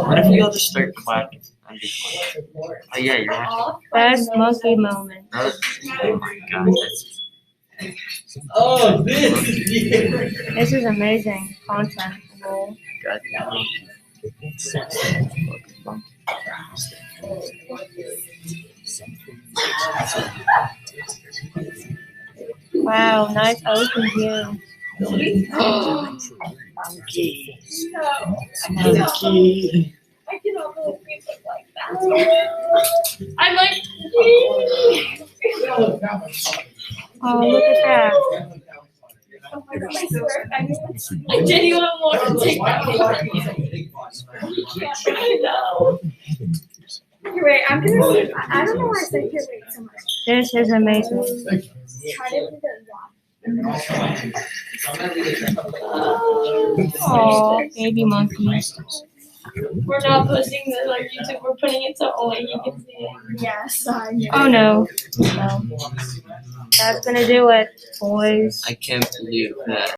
What if we all just start clapping? That'd be fun. Oh yeah, you're watching. Best monkey moment. Oh my god, that's Oh, this is This is amazing content. Lol. god. Wow, nice ocean view. Monkey. Monkey. I cannot believe we look like that. I'm like, Oh, look at that. oh my god, I swear, I genuinely want to take that picture. I know. Here, wait, I'm gonna. I don't know why I said here, wait so much. This is amazing. Try to do the Oh, baby monkeys. We're not posting this on YouTube. We're putting it so only you can see it. Yes, I know. Oh no. No. That's gonna do it, boys. I can't believe that.